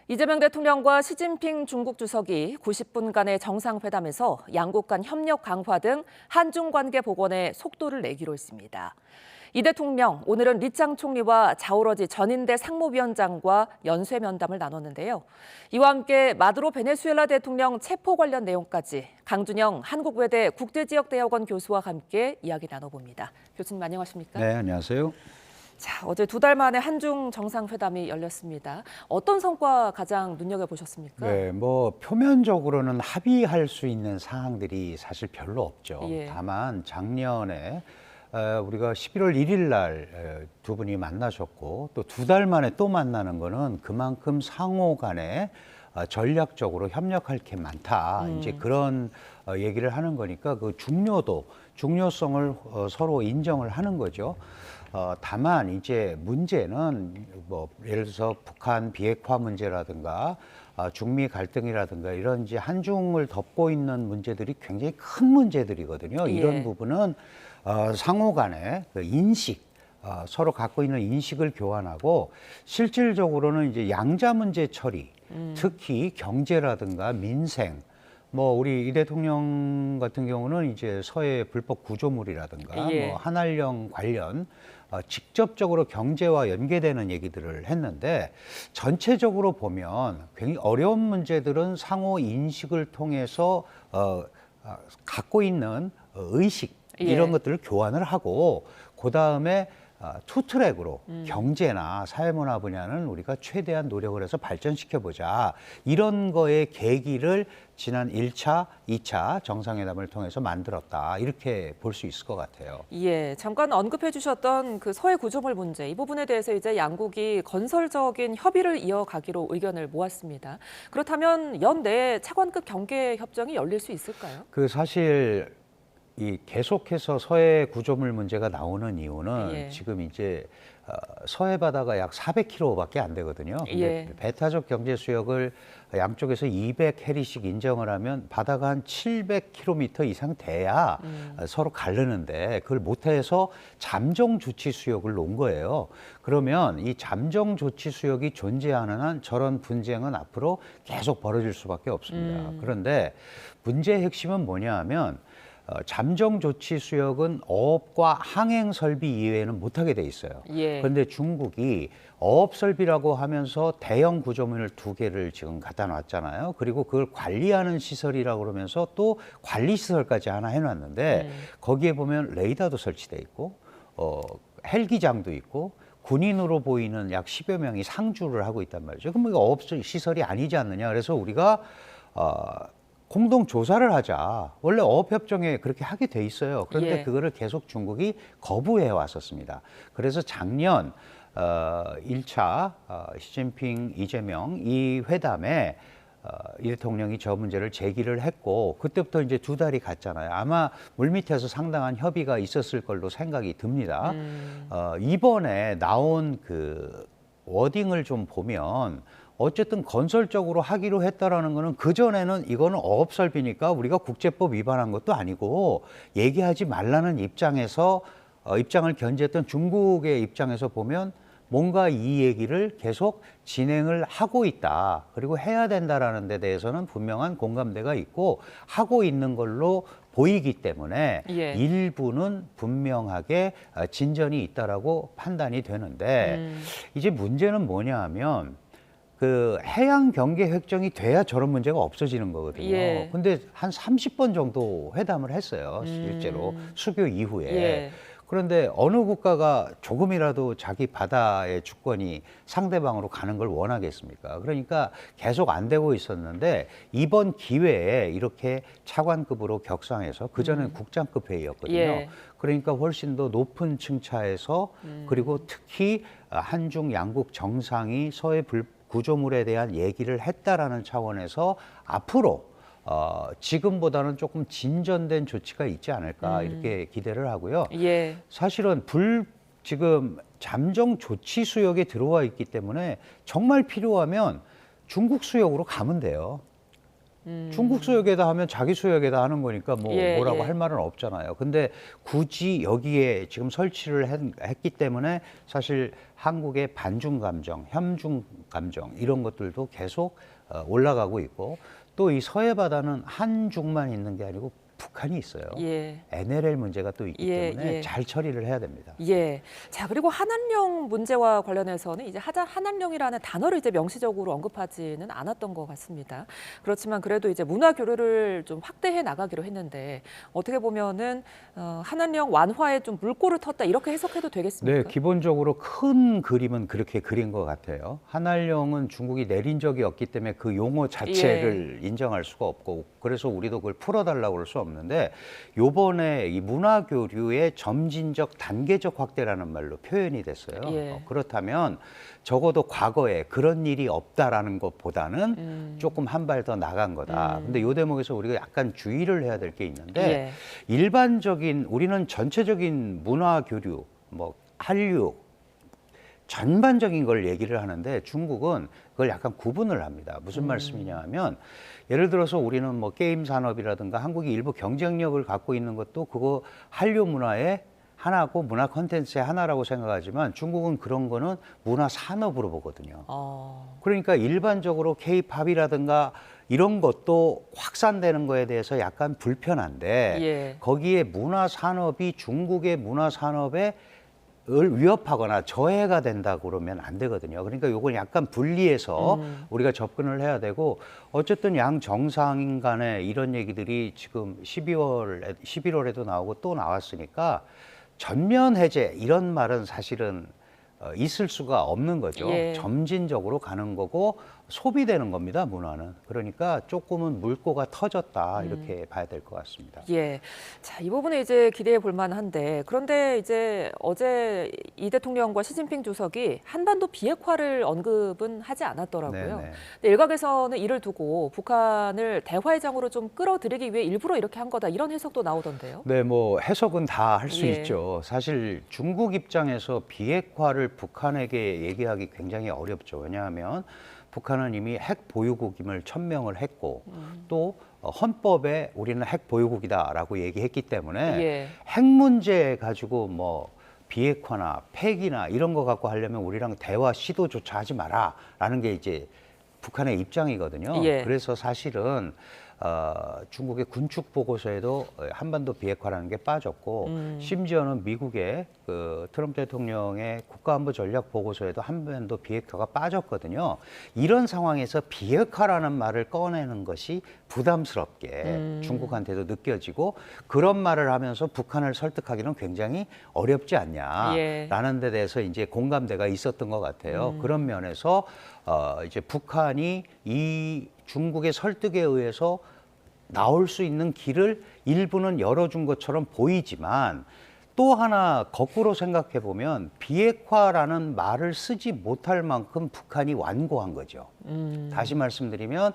이재명 대통령과 시진핑 중국 주석이 90분간의 정상회담에서 양국 간 협력 강화 등 한중 관계 복원에 속도를 내기로 했습니다. 이 대통령, 오늘은 리짱 총리와 자오러지 전인대 상무위원장과 연쇄 면담을 나눴는데요. 이와 함께 마두로 베네수엘라 대통령 체포 관련 내용까지 강준영 한국외대 국제지역대학원 교수와 함께 이야기 나눠봅니다. 교수님 안녕하십니까? 네, 안녕하세요. 자, 어제 2달 만에 한중 정상회담이 열렸습니다. 어떤 성과 가장 눈여겨보셨습니까? 네, 표면적으로는 합의할 수 있는 사항들이 사실 별로 없죠. 예. 다만 작년에 우리가 11월 1일 날 두 분이 만나셨고 또 2달 만에 또 만나는 거는 그만큼 상호 간에 전략적으로 협력할 게 많다. 이제 그런 얘기를 하는 거니까 그 중요성을 서로 인정을 하는 거죠. 다만 이제 문제는 예를 들어서 북한 비핵화 문제라든가 중미 갈등이라든가 이런 이제 한중을 덮고 있는 문제들이 굉장히 큰 문제들이거든요. 이런 예. 부분은 상호 간의 그 인식, 서로 갖고 있는 인식을 교환하고 실질적으로는 이제 양자 문제 처리, 특히 경제라든가 민생, 우리 이 대통령 같은 경우는 이제 서해 불법 구조물이라든가 예. 한알령 관련 직접적으로 경제와 연계되는 얘기들을 했는데 전체적으로 보면 굉장히 어려운 문제들은 상호 인식을 통해서 갖고 있는 의식 이런 것들을 교환을 하고 그다음에 투 트랙으로 경제나 사회문화 분야는 우리가 최대한 노력을 해서 발전시켜보자. 이런 거의 계기를 지난 1차, 2차 정상회담을 통해서 만들었다. 이렇게 볼 수 있을 것 같아요. 예, 잠깐 언급해 주셨던 그 서해 구조물 문제, 이 부분에 대해서 이제 양국이 건설적인 협의를 이어가기로 의견을 모았습니다. 그렇다면 연내에 차관급 경계 협정이 열릴 수 있을까요? 사실 이 계속해서 서해 구조물 문제가 나오는 이유는 예. 지금 이제 서해 바다가 약 400km밖에 안 되거든요. 근데 예. 배타적 경제 수역을 양쪽에서 200해리씩 인정을 하면 바다가 한 700km 이상 돼야 서로 가르는데 그걸 못해서 잠정 조치 수역을 놓은 거예요. 그러면 이 잠정 조치 수역이 존재하는 한 저런 분쟁은 앞으로 계속 벌어질 수밖에 없습니다. 그런데 문제의 핵심은 뭐냐 하면 잠정 조치 수역은 어업과 항행 설비 이외에는 못하게 돼 있어요. 예. 그런데 중국이 어업 설비라고 하면서 대형 구조물을 2개를 지금 갖다 놨잖아요. 그리고 그걸 관리하는 시설이라고 그러면서 또 관리 시설까지 하나 해놨는데 거기에 보면 레이더도 설치돼 있고 헬기장도 있고 군인으로 보이는 약 10여 명이 상주를 하고 있단 말이죠. 그럼 이거 어업 시설이 아니지 않느냐. 그래서 우리가 공동 조사를 하자. 원래 어업협정에 그렇게 하게 돼 있어요. 그런데 예. 그거를 계속 중국이 거부해 왔었습니다. 그래서 작년 1차 시진핑, 이재명 이 회담에 이 대통령이 저 문제를 제기를 했고 그때부터 이제 2달이 갔잖아요. 아마 물밑에서 상당한 협의가 있었을 걸로 생각이 듭니다. 이번에 나온 그 워딩을 좀 보면 어쨌든 건설적으로 하기로 했다라는 거는 그전에는 이거는 어업 설비니까 우리가 국제법 위반한 것도 아니고 얘기하지 말라는 입장에서 입장을 견지했던 중국의 입장에서 보면 뭔가 이 얘기를 계속 진행을 하고 있다. 그리고 해야 된다라는 데 대해서는 분명한 공감대가 있고 하고 있는 걸로 보이기 때문에 예. 일부는 분명하게 진전이 있다라고 판단이 되는데 이제 문제는 뭐냐 하면 그 해양 경계 획정이 돼야 저런 문제가 없어지는 거거든요. 예. 근데 한 30번 정도 회담을 했어요. 실제로 수교 이후에. 예. 그런데 어느 국가가 조금이라도 자기 바다의 주권이 상대방으로 가는 걸 원하겠습니까? 그러니까 계속 안 되고 있었는데 이번 기회에 이렇게 차관급으로 격상해서 그전엔 국장급 회의였거든요. 예. 그러니까 훨씬 더 높은 층차에서 그리고 특히 한중 양국 정상이 서해 구조물에 대한 얘기를 했다라는 차원에서 앞으로 지금보다는 조금 진전된 조치가 있지 않을까 이렇게 기대를 하고요. 예. 사실은 지금 잠정 조치 수역에 들어와 있기 때문에 정말 필요하면 중국 수역으로 가면 돼요. 중국 수역에다 하면 자기 수역에다 하는 거니까 뭐 예, 뭐라고 예. 할 말은 없잖아요. 근데 굳이 여기에 지금 설치를 했기 때문에 사실 한국의 반중 감정, 현중 감정 이런 것들도 계속 올라가고 있고 또 이 서해 바다는 한중만 있는 게 아니고 북한이 있어요. 예. NLL 문제가 또 있기 예, 때문에 예. 잘 처리를 해야 됩니다. 예. 자, 그리고 한한령 문제와 관련해서는 이제 한한령이라는 단어를 이제 명시적으로 언급하지는 않았던 것 같습니다. 그렇지만 그래도 이제 문화 교류를 좀 확대해 나가기로 했는데 어떻게 보면은 한한령 완화에 좀 물꼬를 텄다 이렇게 해석해도 되겠습니까? 네, 기본적으로 큰 그림은 그렇게 그린 것 같아요. 한알령은 중국이 내린 적이 없기 때문에 그 용어 자체를 인정할 수가 없고 그래서 우리도 그걸 풀어달라고 그럴 수 없는데 요번에 이 문화교류의 점진적 단계적 확대라는 말로 표현이 됐어요. 예. 그렇다면 적어도 과거에 그런 일이 없다라는 것보다는 조금 한 발 더 나간 거다. 근데 요 대목에서 우리가 약간 주의를 해야 될 게 있는데 예. 일반적인 우리는 전체적인 문화교류, 뭐 한류 전반적인 걸 얘기를 하는데 중국은 그걸 약간 구분을 합니다. 무슨 말씀이냐 하면 예를 들어서 우리는 뭐 게임 산업이라든가 한국이 일부 경쟁력을 갖고 있는 것도 그거 한류 문화의 하나고 문화 콘텐츠의 하나라고 생각하지만 중국은 그런 거는 문화 산업으로 보거든요. 그러니까 일반적으로 K-팝이라든가 이런 것도 확산되는 거에 대해서 약간 불편한데 예. 거기에 문화 산업이 중국의 문화 산업에 을 위협하거나 저해가 된다고 그러면 안 되거든요. 그러니까 요건 약간 분리해서 우리가 접근을 해야 되고 어쨌든 양 정상 간에 이런 얘기들이 지금 11월에도 나오고 또 나왔으니까 전면 해제 이런 말은 사실은 있을 수가 없는 거죠. 예. 점진적으로 가는 거고 소비되는 겁니다, 문화는. 그러니까 조금은 물꼬가 터졌다 이렇게 봐야 될 것 같습니다. 예. 자, 이 부분에 이제 기대해 볼 만한데 그런데 이제 어제 이 대통령과 시진핑 주석이 한반도 비핵화를 언급은 하지 않았더라고요. 네네. 근데 일각에서는 이를 두고 북한을 대화의장으로 좀 끌어들이기 위해 일부러 이렇게 한 거다 이런 해석도 나오던데요. 네, 뭐 해석은 다 할 수 예. 있죠. 사실 중국 입장에서 비핵화를 북한에게 얘기하기 굉장히 어렵죠. 왜냐하면 북한은 이미 핵 보유국임을 천명을 했고 또 헌법에 우리는 핵 보유국이다라고 얘기했기 때문에 예. 핵 문제 가지고 뭐 비핵화나 폐기나 이런 거 갖고 하려면 우리랑 대화 시도조차 하지 마라라는 게 이제 북한의 입장이거든요. 예. 그래서 사실은 중국의 군축 보고서에도 한반도 비핵화라는 게 빠졌고 심지어는 미국의 그 트럼프 대통령의 국가안보 전략 보고서에도 한반도 비핵화가 빠졌거든요. 이런 상황에서 비핵화라는 말을 꺼내는 것이 부담스럽게 중국한테도 느껴지고 그런 말을 하면서 북한을 설득하기는 굉장히 어렵지 않냐라는 데 대해서 이제 공감대가 있었던 것 같아요. 그런 면에서 이제 북한이 이 중국의 설득에 의해서 나올 수 있는 길을 일부는 열어준 것처럼 보이지만 또 하나 거꾸로 생각해 보면 비핵화라는 말을 쓰지 못할 만큼 북한이 완고한 거죠. 다시 말씀드리면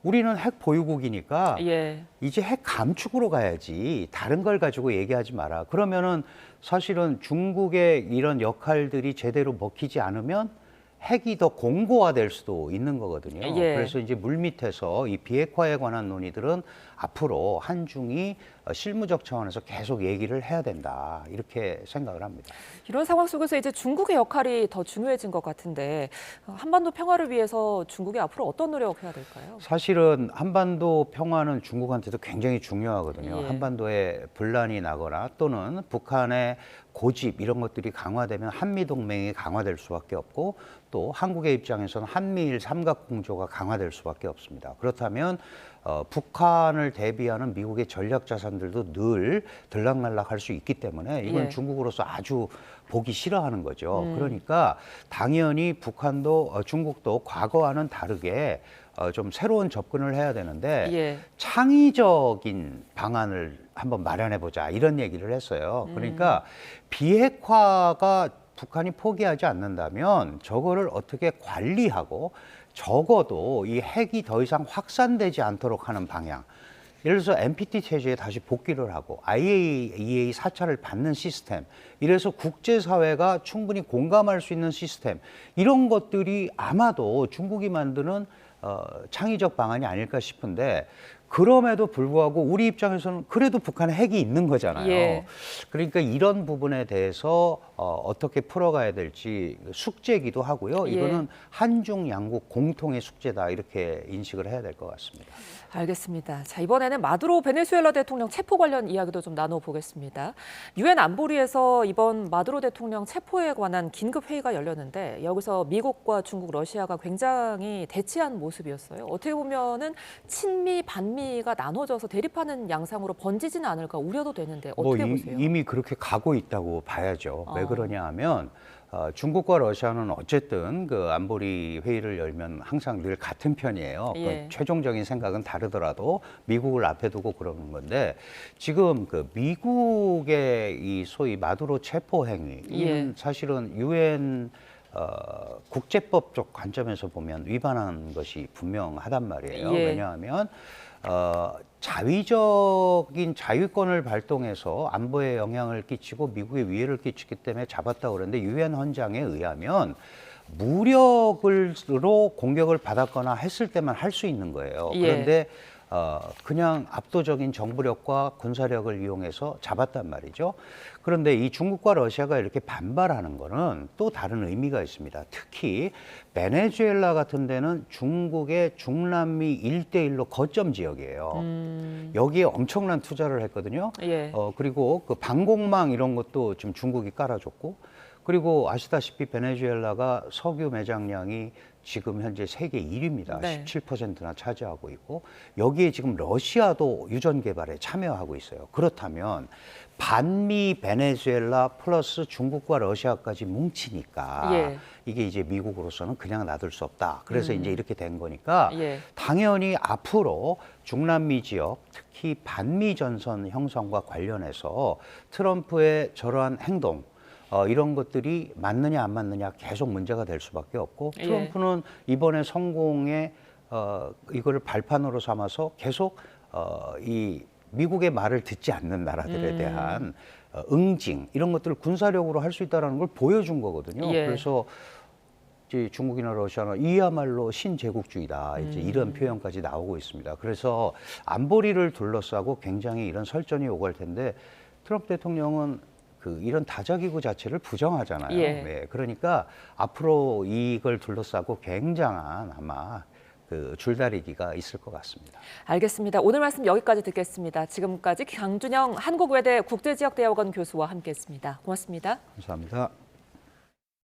우리는 핵 보유국이니까 예. 이제 핵 감축으로 가야지 다른 걸 가지고 얘기하지 마라. 그러면은 사실은 중국의 이런 역할들이 제대로 먹히지 않으면 핵이 더 공고화될 수도 있는 거거든요. 예. 그래서 이제 물밑에서 이 비핵화에 관한 논의들은 앞으로 한중이 실무적 차원에서 계속 얘기를 해야 된다 이렇게 생각을 합니다. 이런 상황 속에서 이제 중국의 역할이 더 중요해진 것 같은데 한반도 평화를 위해서 중국이 앞으로 어떤 노력해야 될까요? 사실은 한반도 평화는 중국한테도 굉장히 중요하거든요. 예. 한반도에 분란이 나거나 또는 북한의 고집 이런 것들이 강화되면 한미동맹이 강화될 수밖에 없고 또 한국의 입장에서는 한미일 삼각공조가 강화될 수밖에 없습니다. 그렇다면 북한을 대비하는 미국의 전략 자산들도 늘 들락날락할 수 있기 때문에 이건 예. 중국으로서 아주 보기 싫어하는 거죠. 그러니까 당연히 북한도 중국도 과거와는 다르게 좀 새로운 접근을 해야 되는데 예. 창의적인 방안을 한번 마련해보자 이런 얘기를 했어요. 그러니까 비핵화가 북한이 포기하지 않는다면 저거를 어떻게 관리하고 적어도 이 핵이 더 이상 확산되지 않도록 하는 방향. 예를 들어서 NPT 체제에 다시 복귀를 하고 IAEA 사찰을 받는 시스템 이래서 국제사회가 충분히 공감할 수 있는 시스템, 이런 것들이 아마도 중국이 만드는 창의적 방안이 아닐까 싶은데, 그럼에도 불구하고 우리 입장에서는 그래도 북한에 핵이 있는 거잖아요. 예. 그러니까 이런 부분에 대해서 어떻게 풀어가야 될지 숙제이기도 하고요. 예. 이거는 한중 양국 공통의 숙제다, 이렇게 인식을 해야 될 것 같습니다. 알겠습니다. 자, 이번에는 마두로 베네수엘라 대통령 체포 관련 이야기도 좀 나눠보겠습니다. 유엔 안보리에서 이번 마두로 대통령 체포에 관한 긴급 회의가 열렸는데 여기서 미국과 중국, 러시아가 굉장히 대치한 모습이었어요. 어떻게 보면은 친미, 반미가 나눠져서 대립하는 양상으로 번지지는 않을까 우려도 되는데 어떻게 보세요? 이미 그렇게 가고 있다고 봐야죠. 왜 그러냐 하면 중국과 러시아는 어쨌든 그 안보리 회의를 열면 항상 늘 같은 편이에요. 예. 그 최종적인 생각은 다르더라도 미국을 앞에 두고 그러는 건데, 지금 그 미국의 이 소위 마두로 체포 행위, 이는 사실은 유엔 국제법적 관점에서 보면 위반한 것이 분명하단 말이에요. 예. 왜냐하면 자위적인 자위권을 발동해서 안보에 영향을 끼치고 미국에 위해를 끼치기 때문에 잡았다고 그러는데, 유엔 헌장에 의하면 무력으로 공격을 받았거나 했을 때만 할 수 있는 거예요. 예. 그런데 그냥 압도적인 정부력과 군사력을 이용해서 잡았단 말이죠. 그런데 이 중국과 러시아가 이렇게 반발하는 거는 또 다른 의미가 있습니다. 특히 베네수엘라 같은 데는 중국의 중남미 1대1로 거점 지역이에요. 여기에 엄청난 투자를 했거든요. 예. 그리고 그 방공망 이런 것도 지금 중국이 깔아줬고, 그리고 아시다시피 베네수엘라가 석유 매장량이 지금 현재 세계 1위입니다. 네. 17%나 차지하고 있고, 여기에 지금 러시아도 유전 개발에 참여하고 있어요. 그렇다면 반미 베네수엘라 플러스 중국과 러시아까지 뭉치니까 예. 이게 이제 미국으로서는 그냥 놔둘 수 없다. 그래서 이제 이렇게 된 거니까 예. 당연히 앞으로 중남미 지역, 특히 반미 전선 형성과 관련해서 트럼프의 저러한 행동, 이런 것들이 맞느냐 안 맞느냐 계속 문제가 될 수밖에 없고, 예. 트럼프는 이번에 성공에 이거를 발판으로 삼아서 계속 이 미국의 말을 듣지 않는 나라들에 대한 응징, 이런 것들을 군사력으로 할 수 있다는 걸 보여준 거거든요. 예. 그래서 이제 중국이나 러시아는 이야말로 신제국주의다, 이제 이런 표현까지 나오고 있습니다. 그래서 안보리를 둘러싸고 굉장히 이런 설전이 오갈 텐데, 트럼프 대통령은 이런 다자기구 자체를 부정하잖아요. 예. 네, 그러니까 앞으로 이걸 둘러싸고 굉장한 아마 그 줄다리기가 있을 것 같습니다. 알겠습니다. 오늘 말씀 여기까지 듣겠습니다. 지금까지 강준영 한국외대 국제지역대학원 교수와 함께했습니다. 고맙습니다. 감사합니다.